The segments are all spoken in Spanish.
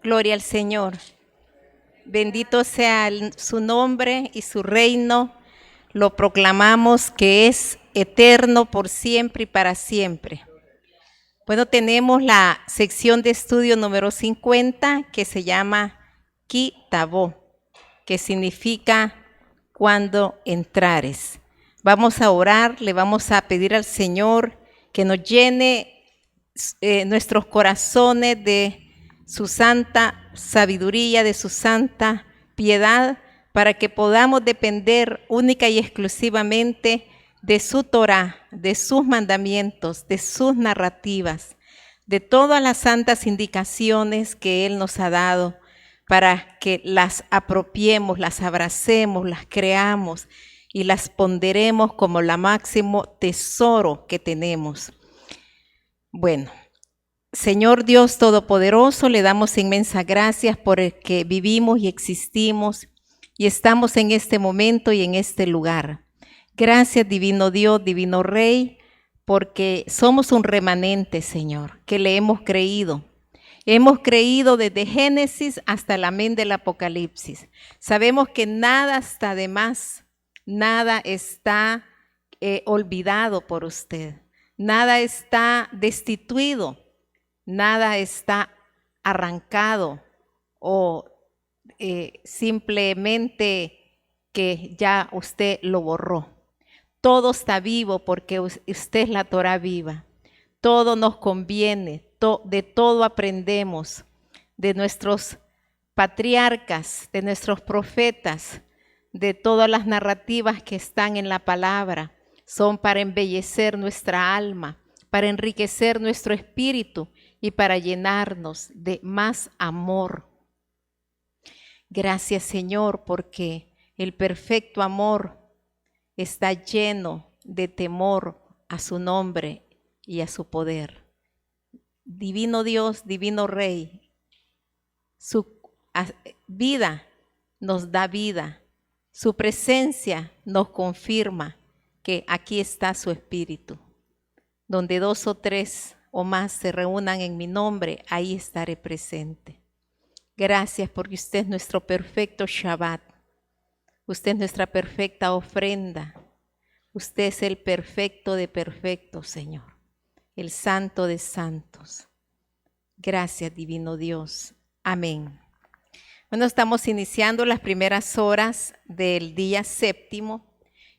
Gloria al Señor. Bendito sea su nombre y su reino. Lo proclamamos que es eterno por siempre y para siempre. Bueno, tenemos la sección de estudio número 50 que se llama Ki Tavo, que significa cuando entrares. Vamos a orar, le vamos a pedir al Señor que nos llene nuestros corazones de su santa sabiduría, de su santa piedad, para que podamos depender única y exclusivamente de su Torá, de sus mandamientos, de sus narrativas, de todas las santas indicaciones que Él nos ha dado, para que las apropiemos, las abracemos, las creamos y las ponderemos como la máximo tesoro que tenemos. Bueno, Señor Dios Todopoderoso, le damos inmensas gracias por el que vivimos y existimos y estamos en este momento y en este lugar. Gracias, divino Dios, divino Rey, porque somos un remanente, Señor, que le hemos creído. Hemos creído desde Génesis hasta el amén del Apocalipsis. Sabemos que nada está de más, nada está olvidado por usted, nada está destituido, nada está arrancado o simplemente que ya usted lo borró. Todo está vivo porque usted es la Torá viva. Todo nos conviene, de todo aprendemos, de nuestros patriarcas, de nuestros profetas, de todas las narrativas que están en la palabra. Son para embellecer nuestra alma, para enriquecer nuestro espíritu y para llenarnos de más amor. Gracias, Señor, porque el perfecto amor está lleno de temor a su nombre y a su poder. Divino Dios, divino Rey, su vida nos da vida, su presencia nos confirma que aquí está su espíritu. Donde 2 o 3 o más se reúnan en mi nombre, ahí estaré presente. Gracias porque usted es nuestro perfecto Shabbat. Usted es nuestra perfecta ofrenda. Usted es el perfecto de perfectos, Señor. El santo de santos. Gracias, divino Dios. Amén. Bueno, estamos iniciando las primeras horas del día séptimo,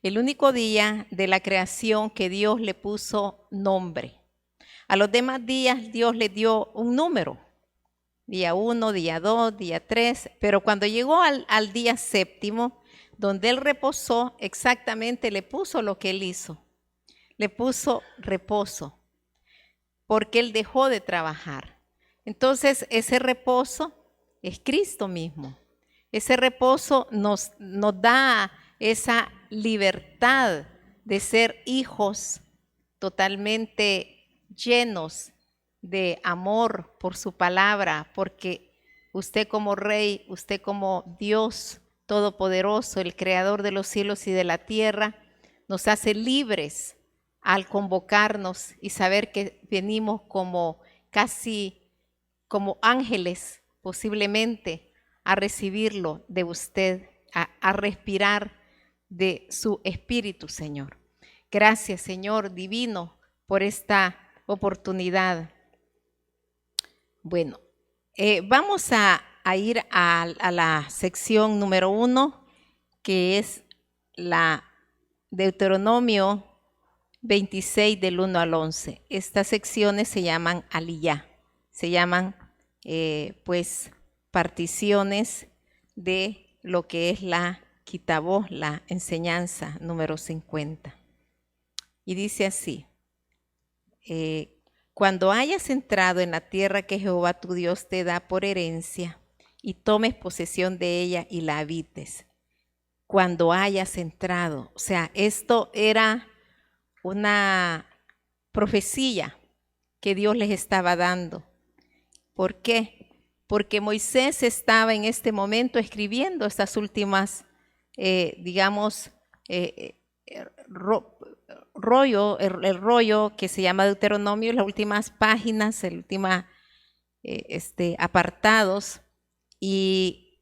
el único día de la creación que Dios le puso nombre. A los demás días Dios le dio un número. Día 1, día 2, día 3, pero cuando llegó al día séptimo, donde Él reposó, exactamente le puso lo que Él hizo. Le puso reposo, porque Él dejó de trabajar. Entonces, ese reposo es Cristo mismo. Ese reposo nos da esa libertad de ser hijos totalmente llenos de amor por su palabra, porque usted como Rey, usted como Dios Todopoderoso, el Creador de los cielos y de la tierra, nos hace libres al convocarnos y saber que venimos como casi como ángeles, posiblemente, a recibirlo de usted, a respirar de su espíritu, Señor. Gracias, Señor divino, por esta oportunidad. Bueno, vamos a ir a la sección número 1, que es la Deuteronomio 26 del 1 al 11. Estas secciones se llaman aliyá, se llaman pues particiones de lo que es la Kitabó, la enseñanza número 50. Y dice así, cuando hayas entrado en la tierra que Jehová tu Dios te da por herencia y tomes posesión de ella y la habites. Cuando hayas entrado, o sea, esto era una profecía que Dios les estaba dando. ¿Por qué? Porque Moisés estaba en este momento escribiendo estas últimas, rollo, el rollo que se llama Deuteronomio, las últimas páginas, la última apartados, y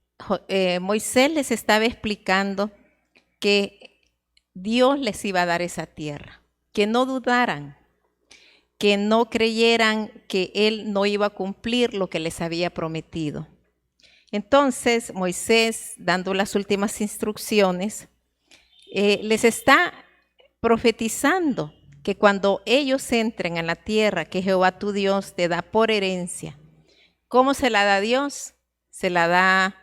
Moisés les estaba explicando que Dios les iba a dar esa tierra, que no dudaran, que no creyeran que Él no iba a cumplir lo que les había prometido. Entonces Moisés, dando las últimas instrucciones, les está profetizando que cuando ellos entren en la tierra que Jehová tu Dios te da por herencia, ¿cómo se la da Dios? Se la da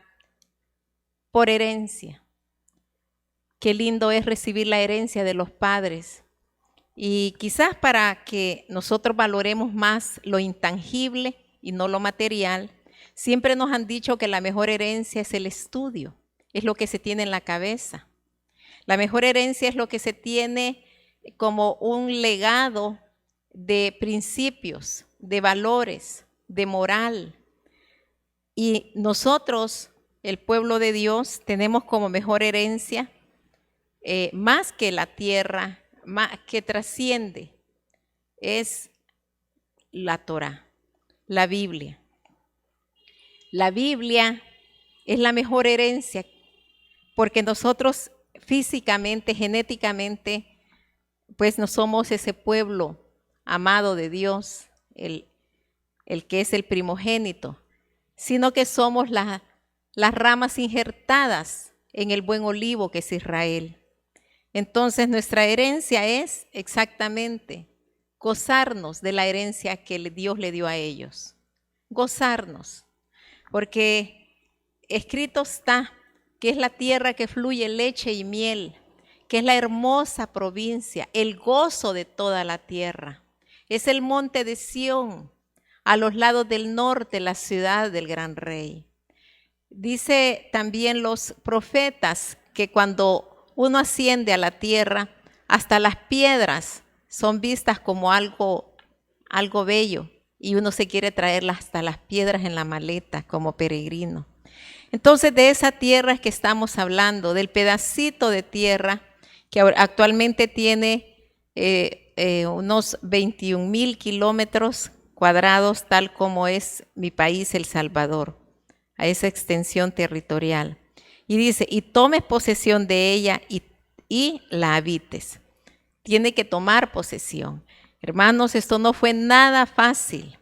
por herencia. Qué lindo es recibir la herencia de los padres. Y quizás para que nosotros valoremos más lo intangible y no lo material, siempre nos han dicho que la mejor herencia es el estudio, es lo que se tiene en la cabeza. La mejor herencia es lo que se tiene como un legado de principios, de valores, de moral. Y nosotros, el pueblo de Dios, tenemos como mejor herencia más que la tierra, más que trasciende, es la Torá, la Biblia. La Biblia es la mejor herencia porque nosotros físicamente, genéticamente, pues no somos ese pueblo amado de Dios, el que es el primogénito, sino que somos las ramas injertadas en el buen olivo que es Israel. Entonces nuestra herencia es exactamente gozarnos de la herencia que Dios le dio a ellos. Gozarnos, porque escrito está que es la tierra que fluye leche y miel, que es la hermosa provincia, el gozo de toda la tierra. Es el monte de Sión, a los lados del norte, la ciudad del gran rey. Dice también los profetas que cuando uno asciende a la tierra, hasta las piedras son vistas como algo bello, y uno se quiere traer hasta las piedras en la maleta como peregrino. Entonces de esa tierra es que estamos hablando, del pedacito de tierra que actualmente tiene unos 21,000 kilómetros cuadrados, tal como es mi país, El Salvador, a esa extensión territorial. Y dice, y tomes posesión de ella y la habites. Tiene que tomar posesión. Hermanos, esto no fue nada fácil.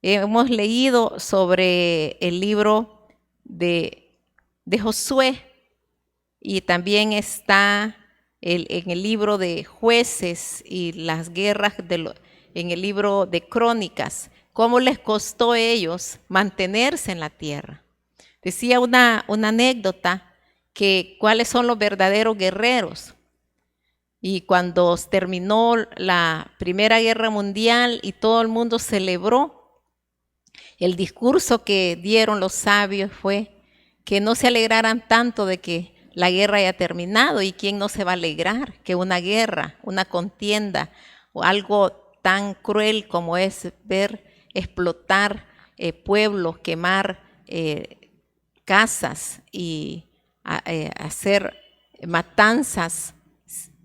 Hemos leído sobre el libro de Josué y también está en el libro de Jueces y las guerras en el libro de Crónicas, cómo les costó a ellos mantenerse en la tierra. Decía una anécdota que cuáles son los verdaderos guerreros. Y cuando terminó la Primera Guerra Mundial y todo el mundo celebró, el discurso que dieron los sabios fue que no se alegraran tanto de que la guerra haya terminado. ¿Y quién no se va a alegrar que una guerra, una contienda o algo tan cruel como es ver explotar pueblos, quemar casas y hacer matanzas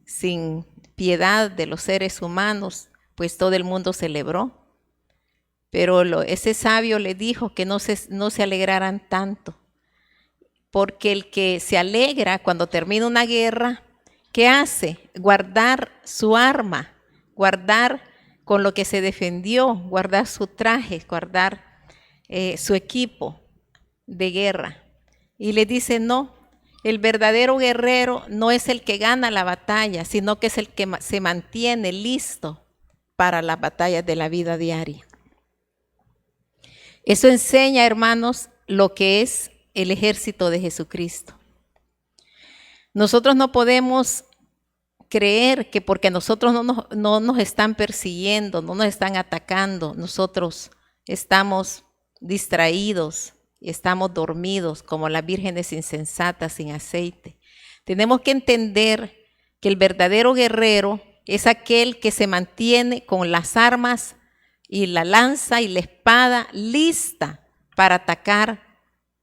sin piedad de los seres humanos, pues todo el mundo celebró? Pero ese sabio le dijo que no se alegraran tanto, porque el que se alegra cuando termina una guerra, ¿qué hace? Guardar su arma, guardar con lo que se defendió, guardar su traje, guardar su equipo de guerra. Y le dice, no, el verdadero guerrero no es el que gana la batalla, sino que es el que se mantiene listo para las batallas de la vida diaria. Eso enseña, hermanos, lo que es el ejército de Jesucristo. Nosotros no podemos creer que porque nosotros no nos están persiguiendo, no nos están atacando, nosotros estamos distraídos y estamos dormidos como las vírgenes insensatas sin aceite. Tenemos que entender que el verdadero guerrero es aquel que se mantiene con las armas y la lanza y la espada lista para atacar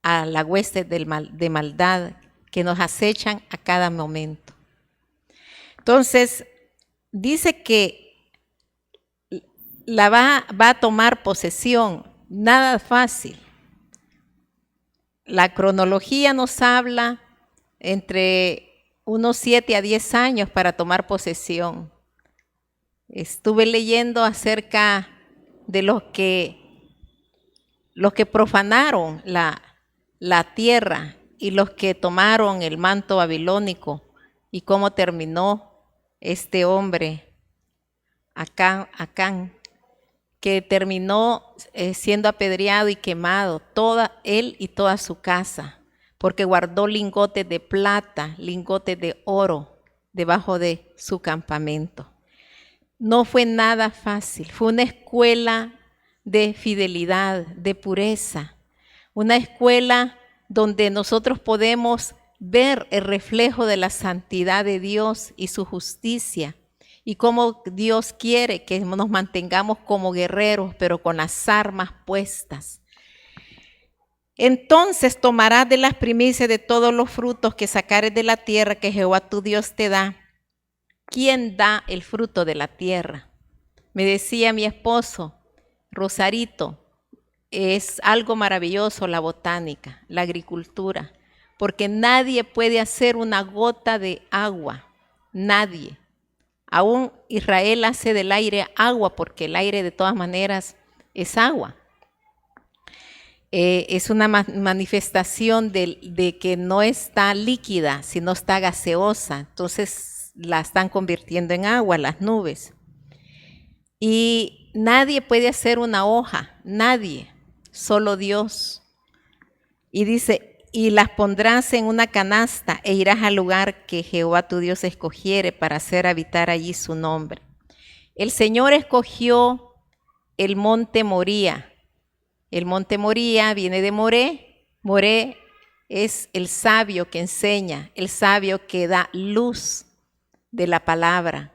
a la hueste de maldad que nos acechan a cada momento. Entonces, dice que va a tomar posesión, nada fácil. La cronología nos habla entre unos 7 a 10 años para tomar posesión. Estuve leyendo acerca de los que profanaron la tierra y los que tomaron el manto babilónico y cómo terminó este hombre, Acán, que terminó siendo apedreado y quemado, él y toda su casa, porque guardó lingotes de plata, lingotes de oro debajo de su campamento. No fue nada fácil, fue una escuela de fidelidad, de pureza, una escuela donde nosotros podemos ver el reflejo de la santidad de Dios y su justicia y cómo Dios quiere que nos mantengamos como guerreros, pero con las armas puestas. Entonces tomarás de las primicias de todos los frutos que sacares de la tierra que Jehová tu Dios te da. ¿Quién da el fruto de la tierra? Me decía mi esposo, Rosarito, es algo maravilloso la botánica, la agricultura, porque nadie puede hacer una gota de agua, nadie. Aún Israel hace del aire agua, porque el aire de todas maneras es agua. Es una manifestación de que no está líquida, sino está gaseosa. Entonces la están convirtiendo en agua, las nubes. Y nadie puede hacer una hoja, nadie, solo Dios. Y dice, y las pondrás en una canasta e irás al lugar que Jehová tu Dios escogiere para hacer habitar allí su nombre. El Señor escogió el monte Moría. El monte Moría viene de Moré. Moré es el sabio que enseña, el sabio que da luz de la palabra.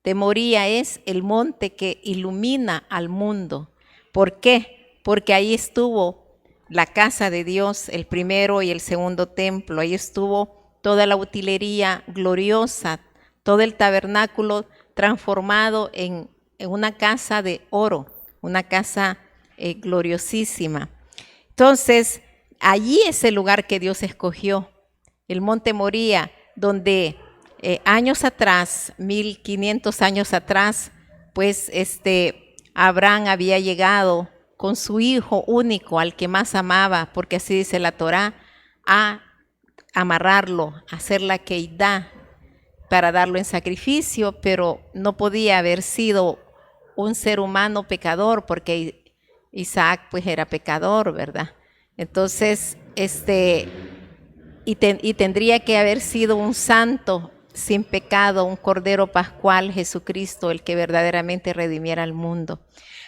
De Moría es el monte que ilumina al mundo. ¿Por qué? Porque ahí estuvo la casa de Dios, el primero y el segundo templo. Ahí estuvo toda la utilería gloriosa, todo el tabernáculo transformado en una casa de oro, una casa gloriosísima. Entonces, allí es el lugar que Dios escogió, el monte Moría, donde años atrás, 1500 años atrás, pues Abraham había llegado con su hijo único, al que más amaba, porque así dice la Torá, a amarrarlo, a hacer la queidá para darlo en sacrificio, pero no podía haber sido un ser humano pecador, porque Isaac pues era pecador, ¿verdad? Entonces, y tendría que haber sido un santo sin pecado, un cordero pascual, Jesucristo, el que verdaderamente redimiera al mundo.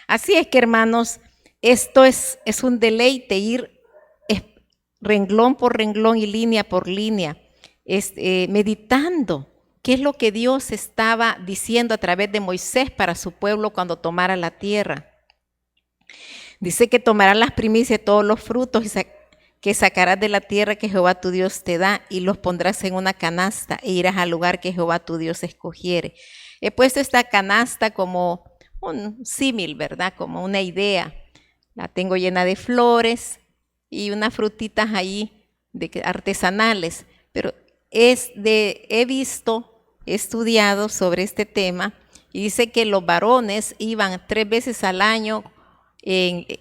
Así es que, hermanos, esto es un deleite ir renglón por renglón y línea por línea, meditando qué es lo que Dios estaba diciendo a través de Moisés para su pueblo cuando tomara la tierra. Dice que tomarás las primicias de todos los frutos que sacarás de la tierra que Jehová tu Dios te da y los pondrás en una canasta e irás al lugar que Jehová tu Dios escogiere. He puesto esta canasta como un símil, ¿verdad? Como una idea. La tengo llena de flores y unas frutitas ahí artesanales, pero he visto, he estudiado sobre este tema y dice que los varones iban 3 veces al año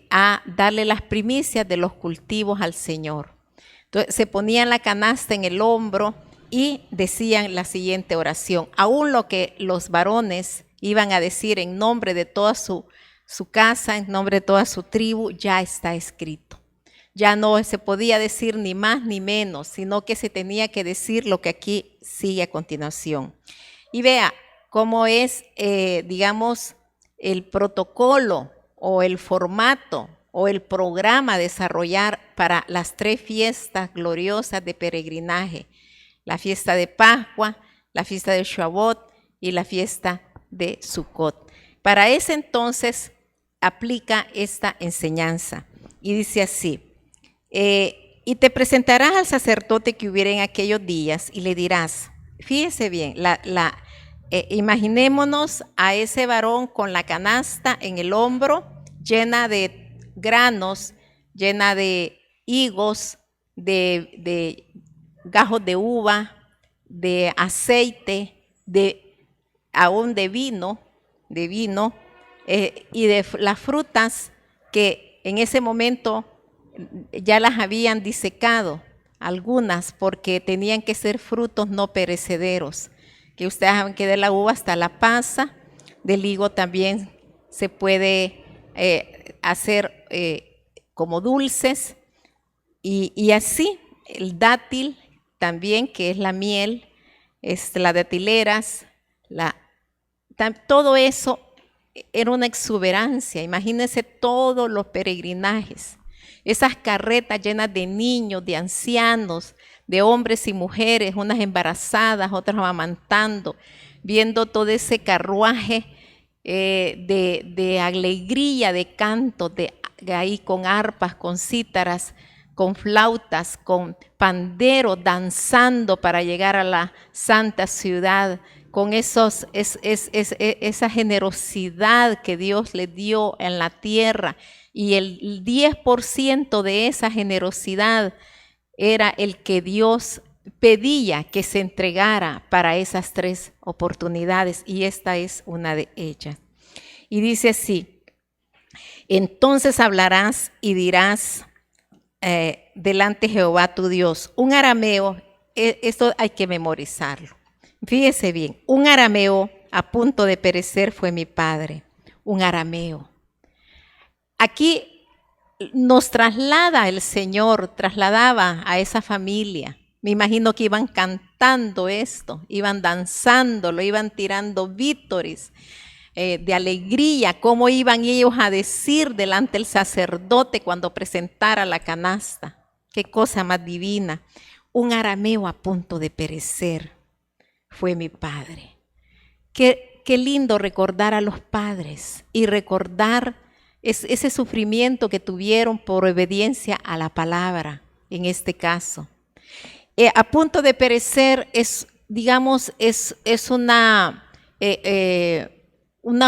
a darle las primicias de los cultivos al Señor. Entonces se ponían la canasta en el hombro y decían la siguiente oración. Aún lo que los varones iban a decir en nombre de toda su casa, en nombre de toda su tribu, ya está escrito. Ya no se podía decir ni más ni menos, sino que se tenía que decir lo que aquí sigue a continuación. Y vea cómo es, digamos, el protocolo o el formato o el programa a desarrollar para las 3 fiestas gloriosas de peregrinaje. La fiesta de Pascua, la fiesta de Shavuot y la fiesta de Sukkot. Para ese entonces aplica esta enseñanza y dice así, y te presentarás al sacerdote que hubiera en aquellos días y le dirás, fíjese bien, imaginémonos a ese varón con la canasta en el hombro llena de granos, llena de higos, de gajos de uva, de aceite, aún de vino, y de las frutas que en ese momento ya las habían disecado, algunas, porque tenían que ser frutos no perecederos, que ustedes saben que de la uva está la pasa, del higo también se puede hacer como dulces, y así el dátil también, que es la miel, las datileras, todo eso era una exuberancia. Imagínense todos los peregrinajes, esas carretas llenas de niños, de ancianos, de hombres y mujeres, unas embarazadas, otras amamantando, viendo todo ese carruaje de alegría, de canto, de ahí con arpas, con cítaras, con flautas, con panderos, danzando para llegar a la santa ciudad, con esa generosidad que Dios le dio en la tierra, y el 10% de esa generosidad era el que Dios pedía que se entregara para esas 3 oportunidades, y esta es una de ellas. Y dice así: entonces hablarás y dirás delante de Jehová tu Dios. Un arameo, esto hay que memorizarlo. Fíjese bien, un arameo a punto de perecer fue mi padre. Un arameo. Aquí nos traslada el Señor, trasladaba a esa familia. Me imagino que iban cantando esto, iban danzándolo, iban tirando vítores de alegría, cómo iban ellos a decir delante del sacerdote cuando presentara la canasta. Qué cosa más divina. Un arameo a punto de perecer fue mi padre. Qué lindo recordar a los padres y recordar ese sufrimiento que tuvieron por obediencia a la palabra, en este caso. A punto de perecer es, digamos, es una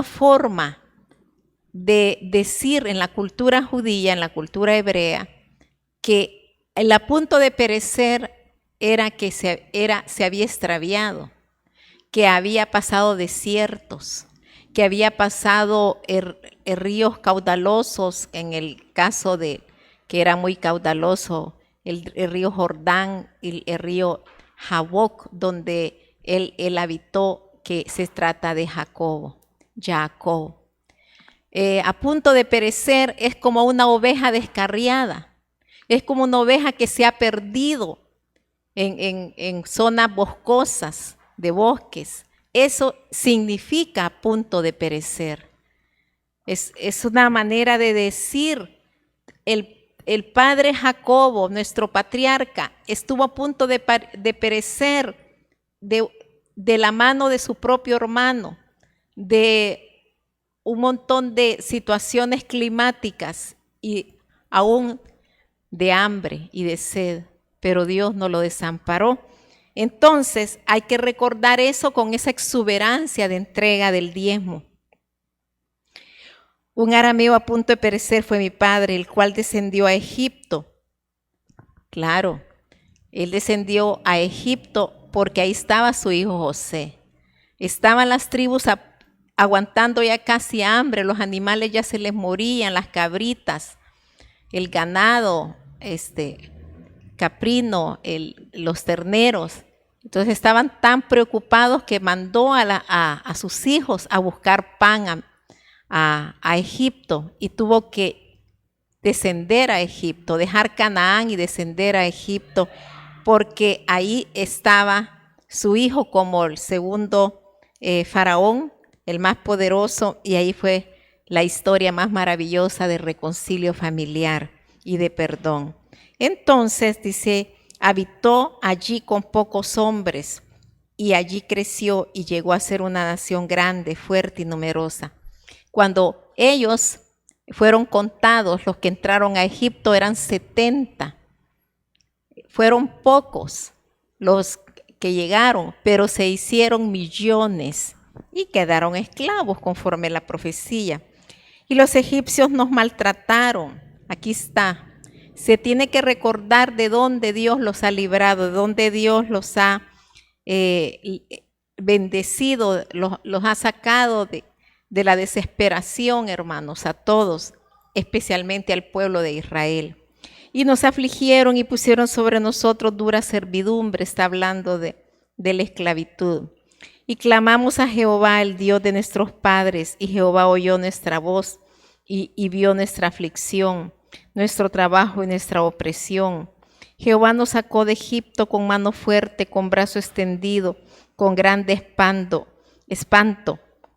forma de decir en la cultura judía, en la cultura hebrea, que el a punto de perecer era que se había extraviado, que había pasado desiertos, que había pasado ríos caudalosos, en el caso de que era muy caudaloso, el río Jordán, el río Jaboc, donde él habitó, que se trata de Jacob. A punto de perecer es como una oveja descarriada, es como una oveja que se ha perdido en zonas boscosas, de bosques. Eso significa a punto de perecer. Es una manera de decir, el padre Jacobo, nuestro patriarca, estuvo a punto de perecer de la mano de su propio hermano, de un montón de situaciones climáticas y aún de hambre y de sed, pero Dios no lo desamparó. Entonces hay que recordar eso con esa exuberancia de entrega del diezmo. Un arameo a punto de perecer fue mi padre, el cual descendió a Egipto. Claro, él descendió a Egipto porque ahí estaba su hijo José. Estaban las tribus aguantando ya casi hambre, los animales ya se les morían, las cabritas, el ganado, caprino, los terneros. Entonces estaban tan preocupados que mandó a sus hijos a buscar pan a Egipto, y tuvo que descender a Egipto, dejar Canaán y descender a Egipto, porque ahí estaba su hijo como el segundo faraón, el más poderoso, y ahí fue la historia más maravillosa de reconcilio familiar y de perdón. Entonces dice, habitó allí con pocos hombres, y allí creció y llegó a ser una nación grande, fuerte y numerosa. Cuando ellos fueron contados, los que entraron a Egipto eran 70. Fueron pocos los que llegaron, pero se hicieron millones y quedaron esclavos conforme la profecía. Y los egipcios nos maltrataron, aquí está. Se tiene que recordar de dónde Dios los ha librado, de dónde Dios los ha bendecido, los ha sacado de la desesperación, hermanos, a todos, especialmente al pueblo de Israel. Y nos afligieron y pusieron sobre nosotros dura servidumbre, está hablando de la esclavitud. Y clamamos a Jehová, el Dios de nuestros padres, y Jehová oyó nuestra voz y vio nuestra aflicción, nuestro trabajo y nuestra opresión. Jehová nos sacó de Egipto con mano fuerte, con brazo extendido, con grande espanto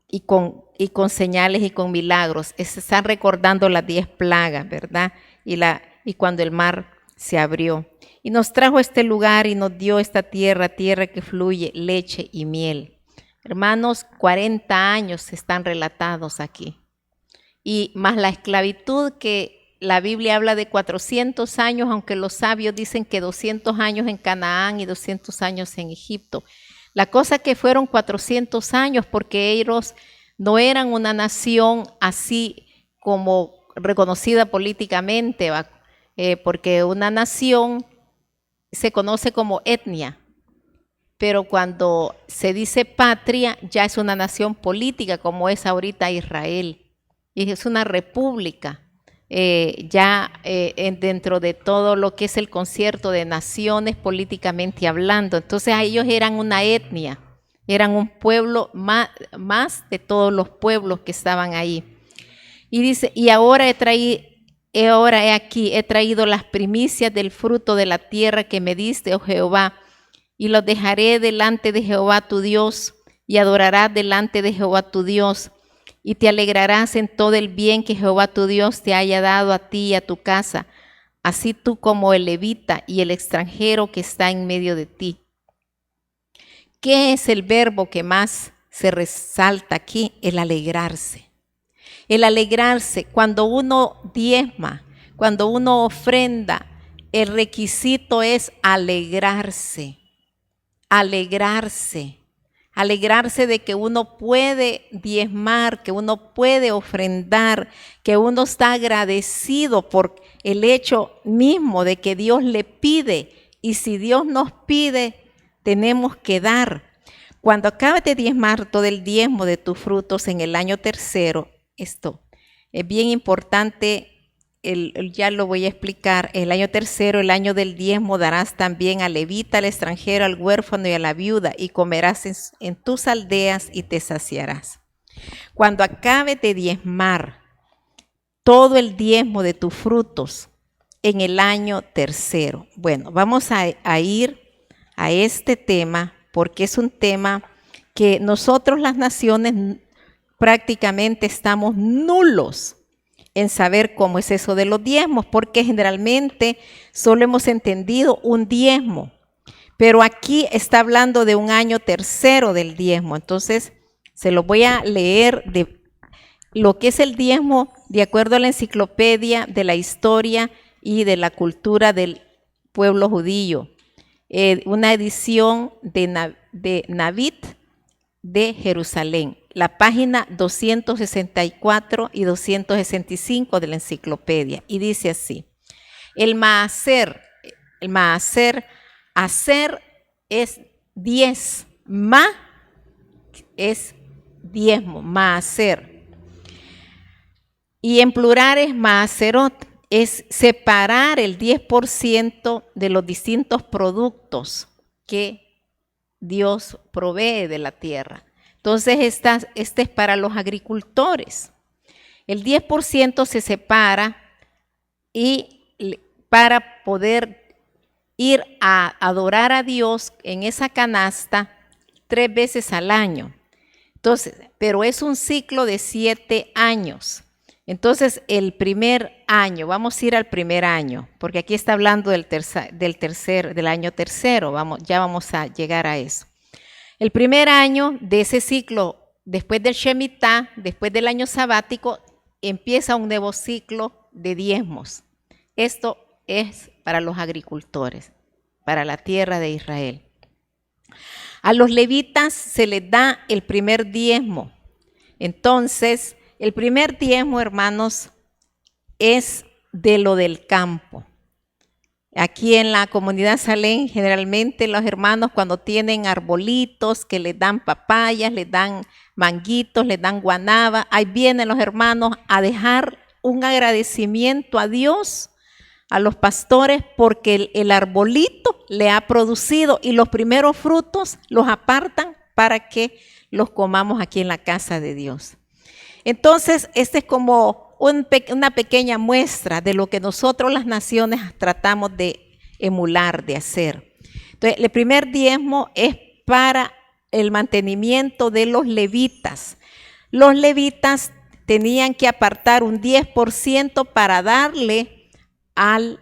y con señales y con milagros. Se están recordando las 10 plagas, ¿verdad? Y cuando el mar se abrió. Y nos trajo a este lugar y nos dio esta tierra, tierra que fluye leche y miel. Hermanos, 40 años están relatados aquí. Y más la esclavitud, que la Biblia habla de 400 años, aunque los sabios dicen que 200 años en Canaán y 200 años en Egipto. La cosa que fueron 400 años porque ellos no eran una nación así como reconocida políticamente, porque una nación se conoce como etnia, pero cuando se dice patria ya es una nación política como es ahorita Israel, y es una república dentro de todo lo que es el concierto de naciones políticamente hablando. Entonces ellos eran una etnia, eran un pueblo más de todos los pueblos que estaban ahí. Y dice, y ahora he traído las primicias del fruto de la tierra que me diste, oh Jehová, y los dejaré delante de Jehová tu Dios, y adorarás delante de Jehová tu Dios, y te alegrarás en todo el bien que Jehová tu Dios te haya dado a ti y a tu casa, así tú como el levita y el extranjero que está en medio de ti. ¿Qué es el verbo que más se resalta aquí? El alegrarse. El alegrarse, cuando uno diezma, cuando uno ofrenda, el requisito es alegrarse, alegrarse, alegrarse de que uno puede diezmar, que uno puede ofrendar, que uno está agradecido por el hecho mismo de que Dios le pide, y si Dios nos pide, tenemos que dar. Cuando acabes de diezmar todo el diezmo de tus frutos en el año tercero, esto es bien importante, ya lo voy a explicar. El año tercero, el año del diezmo, darás también al levita, al extranjero, al huérfano y a la viuda, y comerás en tus aldeas y te saciarás. Cuando acabes de diezmar todo el diezmo de tus frutos en el año tercero. Bueno, vamos a ir a este tema porque es un tema que nosotros las naciones prácticamente estamos nulos en saber cómo es eso de los diezmos, porque generalmente solo hemos entendido un diezmo, pero aquí está hablando de un año tercero del diezmo. Entonces se lo voy a leer de lo que es el diezmo de acuerdo a la enciclopedia de la historia y de la cultura del pueblo judío, una edición de Navit de Jerusalén, la página 264 y 265 de la enciclopedia, y dice así: el maaser, hacer es 10, ma es diezmo, maaser, y en plural es maaserot, es separar el 10% de los distintos productos que Dios provee de la tierra. Entonces, este es para los agricultores. El 10% se separa y para poder ir a adorar a Dios en esa canasta 3 veces al año. Entonces, pero es un ciclo de 7 años. Entonces, el primer año, vamos a ir al primer año, porque aquí está hablando del año tercero, ya vamos a llegar a eso. El primer año de ese ciclo, después del Shemitah, después del año sabático, empieza un nuevo ciclo de diezmos. Esto es para los agricultores, para la tierra de Israel. A los levitas se les da el primer diezmo. Entonces, el primer diezmo, hermanos, es de lo del campo. Aquí en la comunidad Salén, generalmente los hermanos cuando tienen arbolitos que les dan papayas, les dan manguitos, les dan guanaba, ahí vienen los hermanos a dejar un agradecimiento a Dios, a los pastores, porque el arbolito le ha producido y los primeros frutos los apartan para que los comamos aquí en la casa de Dios. Entonces, este es como una pequeña muestra de lo que nosotros las naciones tratamos de emular, de hacer. Entonces, el primer diezmo es para el mantenimiento de los levitas. Los levitas tenían que apartar un 10% para darle al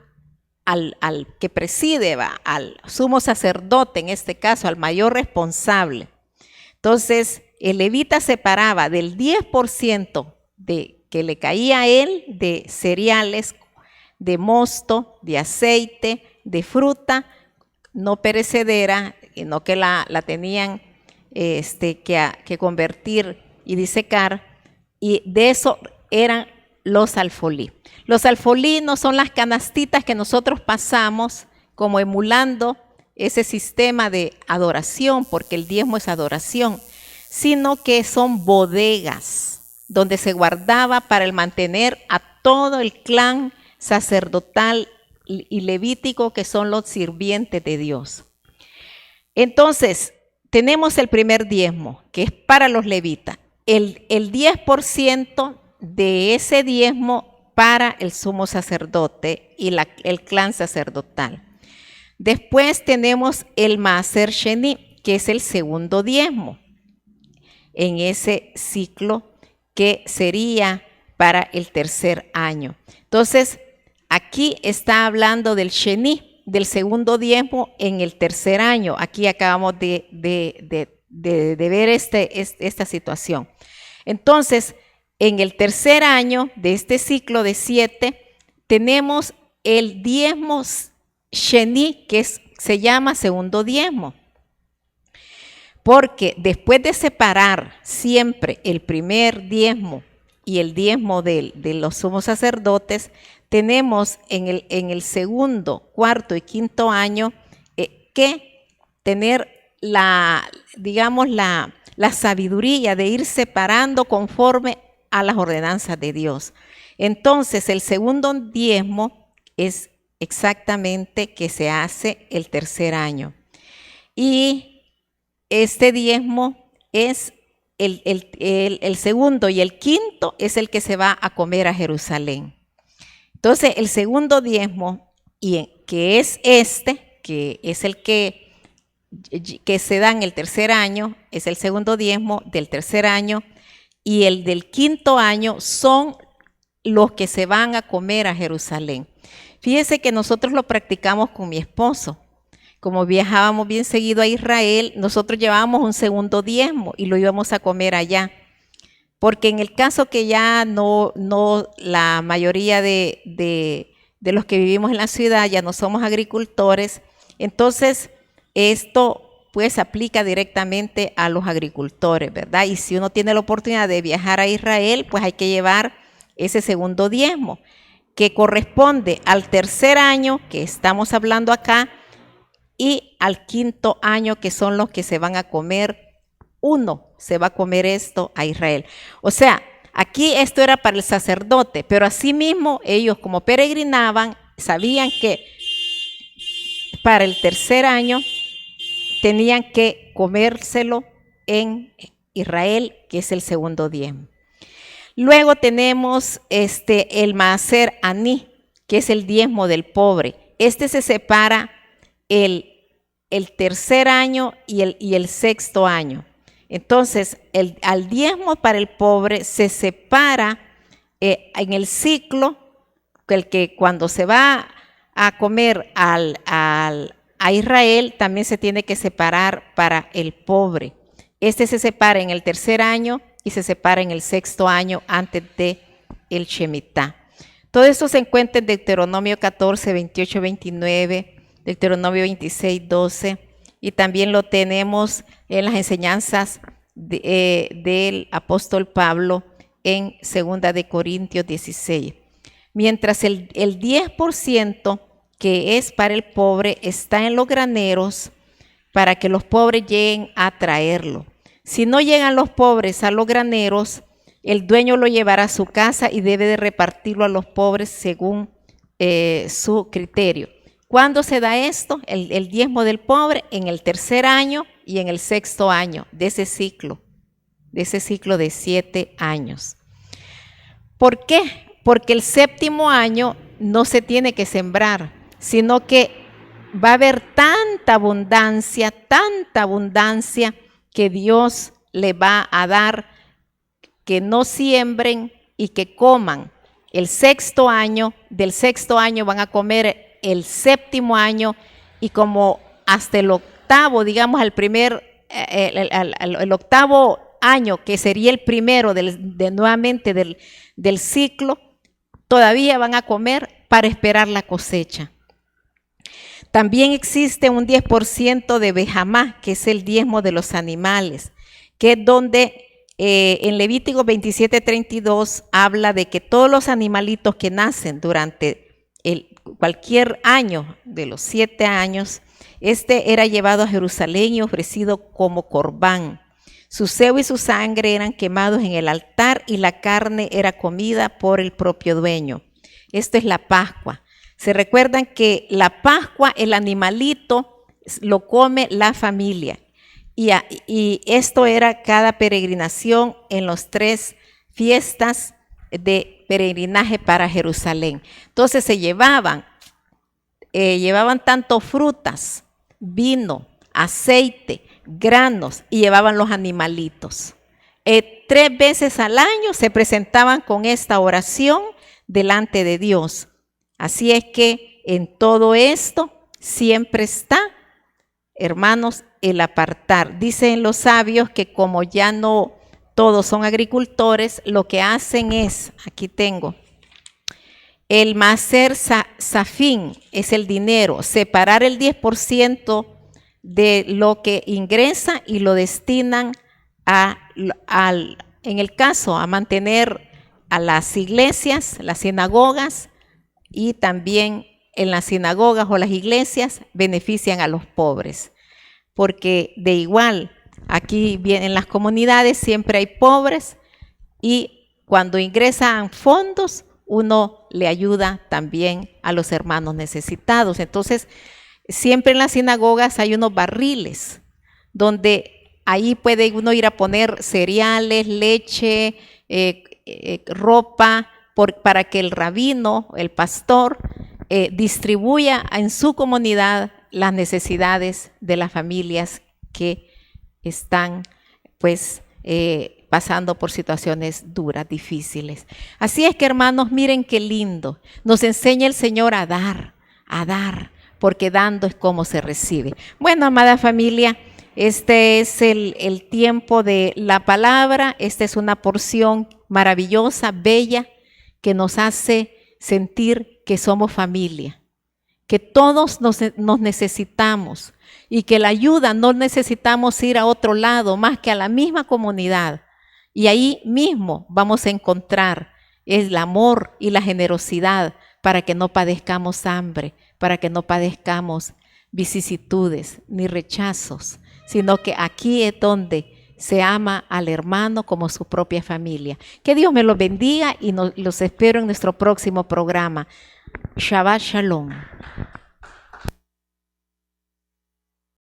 que preside, al sumo sacerdote, en este caso, al mayor responsable. Entonces, el levita separaba del 10% que le caía a él de cereales, de mosto, de aceite, de fruta no perecedera, no que la tenían que convertir y disecar, y de eso eran los alfolí. Los alfolí no son las canastitas que nosotros pasamos como emulando ese sistema de adoración, porque el diezmo es adoración, sino que son bodegas donde se guardaba para el mantener a todo el clan sacerdotal y levítico, que son los sirvientes de Dios. Entonces, tenemos el primer diezmo, que es para los levitas. El 10% de ese diezmo para el sumo sacerdote y el clan sacerdotal. Después tenemos el Maaser Sheni, que es el segundo diezmo en ese ciclo, que sería para el tercer año. Entonces, aquí está hablando del Sheni, del segundo diezmo en el tercer año. Aquí acabamos de ver esta situación. Entonces, en el tercer año de este ciclo de 7, tenemos el diezmo Sheni, que se llama segundo diezmo. Porque después de separar siempre el primer diezmo y el diezmo de los sumos sacerdotes, tenemos en el segundo, cuarto y quinto año que tener la sabiduría de ir separando conforme a las ordenanzas de Dios. Entonces, el segundo diezmo es exactamente que se hace el tercer año. Y este diezmo es el segundo, y el quinto es el que se va a comer a Jerusalén. Entonces, el segundo diezmo, que es que es el que se da en el tercer año, es el segundo diezmo del tercer año, y el del quinto año son los que se van a comer a Jerusalén. Fíjese que nosotros lo practicamos con mi esposo. Como viajábamos bien seguido a Israel, nosotros llevábamos un segundo diezmo y lo íbamos a comer allá. Porque en el caso que ya no la mayoría de los que vivimos en la ciudad ya no somos agricultores, entonces esto pues aplica directamente a los agricultores, ¿verdad? Y si uno tiene la oportunidad de viajar a Israel, pues hay que llevar ese segundo diezmo, que corresponde al tercer año que estamos hablando acá, y al quinto año, que son los que se van a comer. Uno se va a comer esto a Israel. O sea, aquí esto era para el sacerdote, pero asimismo ellos, como peregrinaban, sabían que para el tercer año tenían que comérselo en Israel, que es el segundo diezmo. Luego tenemos el Maaser Aní, que es el diezmo del pobre. Este se separa el tercer año y el sexto año. Entonces, al diezmo para el pobre se separa en el ciclo, el que cuando se va a comer a Israel, también se tiene que separar para el pobre. Este se separa en el tercer año y se separa en el sexto año antes de el Shemitah. Todo esto se encuentra en Deuteronomio 14, 28, 29, Deuteronomio 26, 12, y también lo tenemos en las enseñanzas del apóstol Pablo en 2 de Corintios 16. mientras el 10% que es para el pobre está en los graneros para que los pobres lleguen a traerlo. Si no llegan los pobres a los graneros, el dueño lo llevará a su casa y debe de repartirlo a los pobres según su criterio. ¿Cuándo se da esto? El diezmo del pobre en el 3er año y en el 6º año de ese ciclo de 7 años. ¿Por qué? Porque el 7º año no se tiene que sembrar, sino que va a haber tanta abundancia que Dios le va a dar, que no siembren y que coman. El 6º año, del 6º año van a comer el 7º año, y como hasta el 8º, digamos, el 8º año, que sería el primero nuevamente del ciclo, todavía van a comer para esperar la cosecha. También existe un 10% de Bejamá, que es el diezmo de los animales, que es donde en Levítico 27:32 habla de que todos los animalitos que nacen durante cualquier año de los 7 años, era llevado a Jerusalén y ofrecido como corbán. Su sebo y su sangre eran quemados en el altar y la carne era comida por el propio dueño. Esto es la Pascua. Se recuerdan que la Pascua, el animalito, lo come la familia. Y esto era cada peregrinación en las 3 fiestas de peregrinaje para Jerusalén. Entonces se llevaban tanto frutas, vino, aceite, granos, y llevaban los animalitos. 3 veces al año se presentaban con esta oración delante de Dios. Así es que en todo esto siempre está, hermanos, el apartar. Dicen los sabios que como ya no todos son agricultores, lo que hacen es, aquí tengo, el maser safín, es el dinero, separar el 10% de lo que ingresa y lo destinan en el caso, a mantener a las iglesias, las sinagogas, y también en las sinagogas o las iglesias benefician a los pobres, porque de igual, aquí en las comunidades siempre hay pobres, y cuando ingresan fondos, uno le ayuda también a los hermanos necesitados. Entonces, siempre en las sinagogas hay unos barriles, donde ahí puede uno ir a poner cereales, leche, ropa, para que el rabino, el pastor, distribuya en su comunidad las necesidades de las familias que están pues pasando por situaciones duras, difíciles. Así es que, hermanos, miren qué lindo. Nos enseña el Señor a dar, porque dando es como se recibe. Bueno, amada familia, este es el tiempo de la palabra. Esta es una porción maravillosa, bella, que nos hace sentir que somos familia, que todos nos necesitamos, y que la ayuda no necesitamos ir a otro lado más que a la misma comunidad, y ahí mismo vamos a encontrar el amor y la generosidad para que no padezcamos hambre, para que no padezcamos vicisitudes ni rechazos, sino que aquí es donde se ama al hermano como su propia familia. Que Dios me los bendiga y los espero en nuestro próximo programa. Shabbat Shalom.